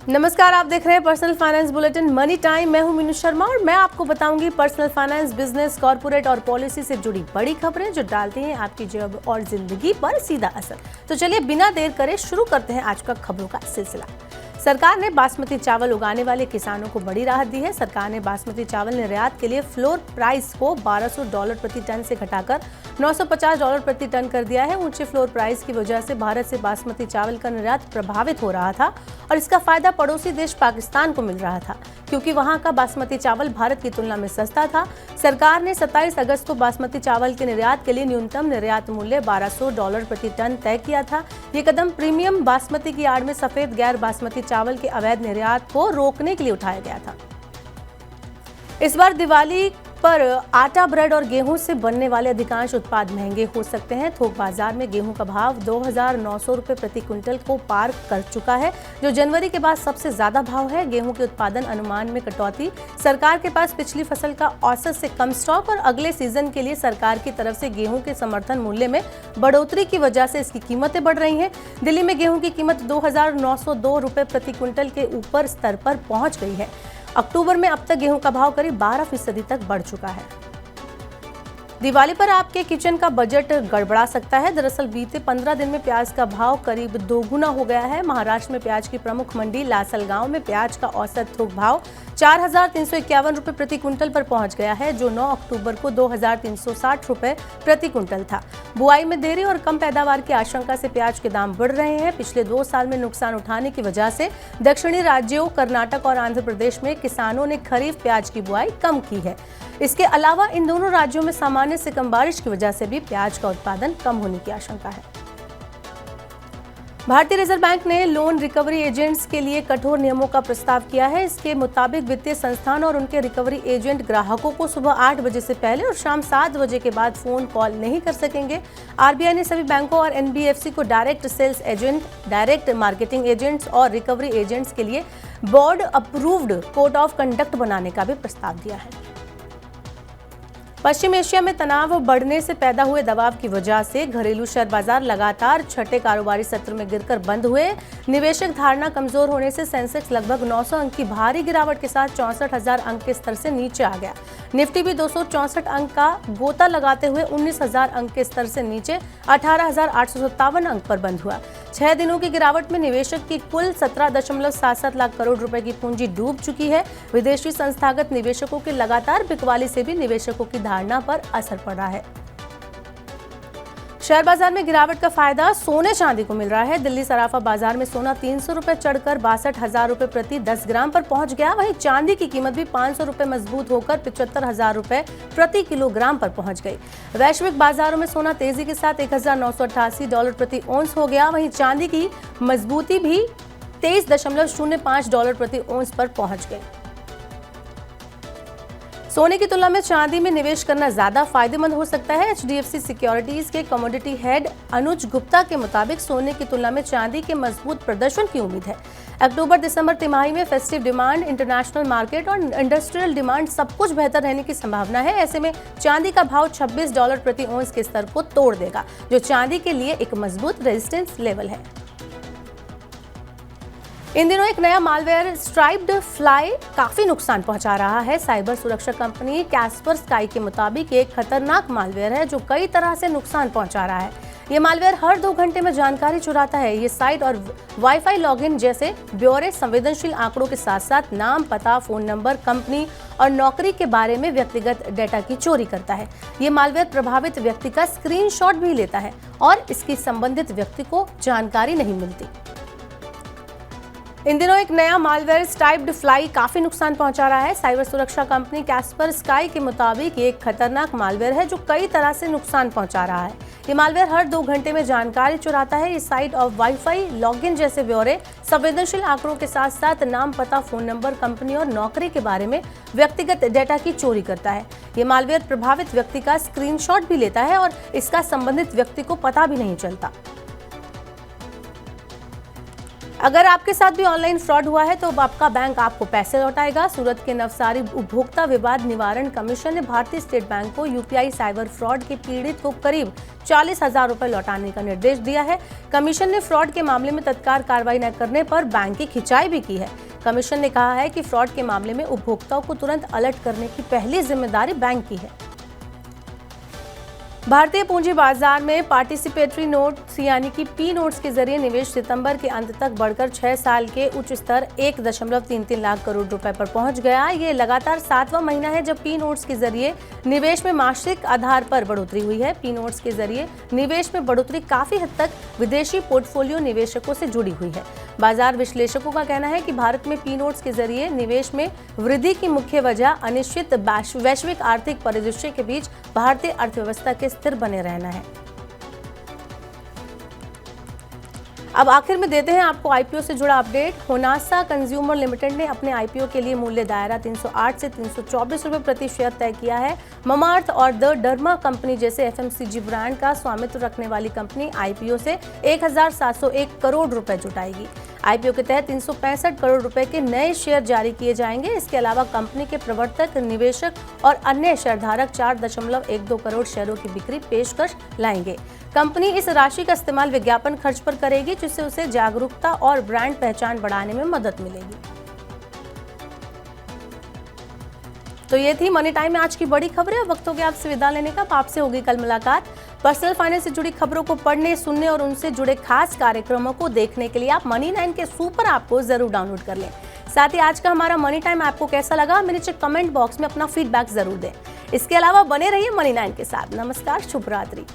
नमस्कार, आप देख रहे हैं personal finance bulletin money time. मैं हूं मीनू शर्मा और मैं आपको बताऊंगी पर्सनल फाइनेंस, बिजनेस, कॉर्पोरेट और पॉलिसी से जुड़ी बड़ी खबरें जो डालती हैं आपकी जेब और जिंदगी पर सीधा असर। तो चलिए बिना देर करे शुरू करते हैं आज का खबरों का सिलसिला। सरकार ने बासमती चावल उगाने वाले किसानों को बड़ी राहत दी है। सरकार ने बासमती चावल निर्यात के लिए फ्लोर प्राइस को $1200 प्रति टन से घटाकर $950 प्रति टन कर दिया है। ऊंचे फ्लोर प्राइस की वजह से भारत से बासमती चावल का निर्यात प्रभावित हो रहा था और इसका फायदा पड़ोसी देश पाकिस्तान को मिल रहा था, क्योंकि वहां का बासमती चावल भारत की तुलना में सस्ता था। सरकार ने 27 अगस्त को बासमती चावल के निर्यात के लिए न्यूनतम निर्यात मूल्य $1200 प्रति टन तय किया था। ये कदम प्रीमियम बासमती की आड़ में सफेद गैर बासमती चावल के अवैध निर्यात को रोकने के लिए उठाया गया था। इस बार दिवाली पर आटा, ब्रेड और गेहूं से बनने वाले अधिकांश उत्पाद महंगे हो सकते हैं। थोक बाजार में गेहूं का भाव 2,900 रुपये प्रति क्विंटल को पार कर चुका है, जो जनवरी के बाद सबसे ज्यादा भाव है। गेहूं के उत्पादन अनुमान में कटौती, सरकार के पास पिछली फसल का औसत से कम स्टॉक और अगले सीजन के लिए सरकार की तरफ से गेहूं के समर्थन मूल्य में बढ़ोतरी की वजह से इसकी कीमतें बढ़ रही हैं। दिल्ली में गेहूं की कीमत 2,902 रुपये प्रति क्विंटल के ऊपर स्तर पर पहुंच गई है। अक्टूबर में अब तक गेहूं का भाव करीब 12% तक बढ़ चुका है। दिवाली पर आपके किचन का बजट गड़बड़ा सकता है। दरअसल बीते 15 दिन में प्याज का भाव करीब दोगुना हो गया है। महाराष्ट्र में प्याज की प्रमुख मंडी लासलगांव में प्याज का औसत थोक भाव 4,351 रुपये प्रति क्विंटल पर पहुंच गया है, जो 9 अक्टूबर को 2,360 रुपये प्रति क्विंटल था। बुआई में देरी और कम पैदावार की आशंका से प्याज के दाम बढ़ रहे हैं। पिछले 2 साल में नुकसान उठाने की वजह से दक्षिणी राज्यों कर्नाटक और आंध्र प्रदेश में किसानों ने खरीफ प्याज की बुआई कम की है। इसके अलावा इन दोनों राज्यों में सामान्य से कम बारिश की वजह से भी प्याज का उत्पादन कम होने की आशंका है। भारतीय रिजर्व बैंक ने लोन रिकवरी एजेंट्स के लिए कठोर नियमों का प्रस्ताव किया है। इसके मुताबिक वित्तीय संस्थान और उनके रिकवरी एजेंट ग्राहकों को सुबह 8 बजे से पहले और शाम 7 बजे के बाद फोन कॉल नहीं कर सकेंगे। आरबीआई ने सभी बैंकों और एनबीएफसी को direct sales agent, direct marketing agents और रिकवरी एजेंट्स के लिए board approved code of conduct बनाने का भी प्रस्ताव दिया है। पश्चिम एशिया में तनाव बढ़ने से पैदा हुए दबाव की वजह से घरेलू शेयर बाजार लगातार छठे कारोबारी सत्र में गिरकर बंद हुए। निवेशक धारणा कमजोर होने से सेंसेक्स लगभग 900 अंक की भारी गिरावट के साथ 64,000 अंक के स्तर से नीचे आ गया। निफ्टी भी 264 अंक का गोता लगाते हुए 19,000 अंक के स्तर से नीचे 18,857 अंक पर बंद हुआ। 6 दिनों की गिरावट में निवेशक की कुल 17.77 लाख करोड़ रुपए की पूंजी डूब चुकी है। विदेशी संस्थागत निवेशकों की लगातार बिकवाली से भी निवेशकों की धारणा पर असर पड़ रहा है। शेयर बाजार में गिरावट का फायदा सोने चांदी को मिल रहा है। दिल्ली सराफा बाजार में सोना 300 रुपए चढ़कर 62,000 रुपए प्रति 10 ग्राम पर पहुंच गया। वहीं चांदी की कीमत भी 500 रुपए मजबूत होकर 75,000 रुपए प्रति किलोग्राम पर पहुंच गई। वैश्विक बाजारों में सोना तेजी के साथ $1,988 प्रति औंस हो गया। वहीं चांदी की मजबूती भी $23.05 प्रति औंस पर पहुंच गई। सोने की तुलना में चांदी में निवेश करना ज्यादा फायदेमंद हो सकता है। एचडीएफसी सिक्योरिटीज के कमोडिटी हेड अनुज गुप्ता के मुताबिक सोने की तुलना में चांदी के मजबूत प्रदर्शन की उम्मीद है। अक्टूबर-दिसंबर तिमाही में फेस्टिव डिमांड, इंटरनेशनल मार्केट और इंडस्ट्रियल डिमांड सब कुछ बेहतर रहने की संभावना है। ऐसे में चांदी का भाव $26 प्रति औंस के स्तर को तोड़ देगा, जो चांदी के लिए एक मजबूत रेजिस्टेंस लेवल है। इन दिनों एक नया मालवेयर स्ट्राइप्ड फ्लाई काफी नुकसान पहुंचा रहा है। साइबर सुरक्षा कंपनी कैस्परस्काई के मुताबिक एक खतरनाक मालवेयर है जो कई तरह से नुकसान पहुंचा रहा है। ये मालवेयर हर 2 घंटे में जानकारी चुराता है। ये साइट और वाईफाई लॉगिन जैसे ब्यौरे संवेदनशील आंकड़ों के साथ साथ नाम, पता, फोन नंबर, कंपनी और नौकरी के बारे में व्यक्तिगत डेटा की चोरी करता है। ये मालवेयर प्रभावित व्यक्ति का स्क्रीनशॉट भी लेता है और इसकी संबंधित व्यक्ति को जानकारी नहीं मिलती। इन दिनों एक नया मालवेयर स्ट्राइप्ड फ्लाई काफी नुकसान पहुंचा रहा है। साइबर सुरक्षा कंपनी कैस्परस्काई के मुताबिक ये एक खतरनाक मालवेयर है जो कई तरह से नुकसान पहुंचा रहा है। ये मालवेयर हर 2 घंटे में जानकारी चुराता है। ये साइट और वाईफाई लॉगिन जैसे ब्यौरे संवेदनशील आंकड़ों के साथ साथ नाम, पता, फोन नंबर, कंपनी और नौकरी के बारे में व्यक्तिगत डेटा की चोरी करता है। ये मालवेयर प्रभावित व्यक्ति का स्क्रीनशॉट भी लेता है और इसका संबंधित व्यक्ति को पता भी नहीं चलता। अगर आपके साथ भी ऑनलाइन फ्रॉड हुआ है तो अब आपका बैंक आपको पैसे लौटाएगा। सूरत के नवसारी उपभोक्ता विवाद निवारण कमीशन ने भारतीय स्टेट बैंक को यूपीआई साइबर फ्रॉड के पीड़ित को करीब 40,000 रुपए लौटाने का निर्देश दिया है। कमीशन ने फ्रॉड के मामले में तत्काल कार्रवाई न करने पर बैंक की खिंचाई भी की है। कमीशन ने कहा है कि फ्रॉड के मामले में उपभोक्ताओं को तुरंत अलर्ट करने की पहली जिम्मेदारी बैंक की है। भारतीय पूंजी बाजार में पार्टिसिपेटरी नोट्स यानी कि पी नोट्स के जरिए निवेश सितंबर के अंत तक बढ़कर 6 साल के उच्च स्तर 1.33 लाख करोड़ रुपए पर पहुंच गया। ये लगातार 7वां महीना है जब पी नोट्स के जरिए निवेश में मासिक आधार पर बढ़ोतरी हुई है। पी नोट्स के जरिए निवेश में बढ़ोतरी काफी हद तक विदेशी पोर्टफोलियो निवेशकों से जुड़ी हुई है। बाजार विश्लेषकों का कहना है कि भारत में पी नोट्स के जरिए निवेश में वृद्धि की मुख्य वजह अनिश्चित वैश्विक आर्थिक परिदृश्य के बीच भारतीय अर्थव्यवस्था के स्थिर बने रहना है। अब आखिर में देते हैं आपको आईपीओ से जुड़ा अपडेट। होनासा कंज्यूमर लिमिटेड ने अपने आईपीओ के लिए मूल्य दायरा 308 से 324 रुपए प्रति शेयर तय किया है। ममाअर्थ और द डर्मा कंपनी जैसे एफएमसीजी ब्रांड का स्वामित्व रखने वाली कंपनी आईपीओ से 1,701 करोड़ रुपए जुटाएगी। आईपीओ के तहत 365 करोड़ रुपए के नए शेयर जारी किए जाएंगे। इसके अलावा कंपनी के प्रवर्तक, निवेशक और अन्य शेयरधारक 4.12 करोड़ शेयरों की बिक्री पेशकश लाएंगे। कंपनी इस राशि का इस्तेमाल विज्ञापन खर्च पर करेगी, जिससे उसे जागरूकता और ब्रांड पहचान बढ़ाने में मदद मिलेगी। तो ये थी मनी टाइम में आज की बड़ी खबरें। अब वक्त हो गया आपसे विदा लेने का। आपसे होगी कल मुलाकात। पर्सनल फाइनेंस से जुड़ी खबरों को पढ़ने, सुनने और उनसे जुड़े खास कार्यक्रमों को देखने के लिए आप मनी 9 के सुपर ऐप को जरूर डाउनलोड कर लें। साथ ही आज का हमारा मनी टाइम आपको कैसा लगा, मेरे नीचे कमेंट बॉक्स में अपना फीडबैक जरूर दें। इसके अलावा बने रहिए मनी 9 के साथ। नमस्कार, शुभ रात्रि।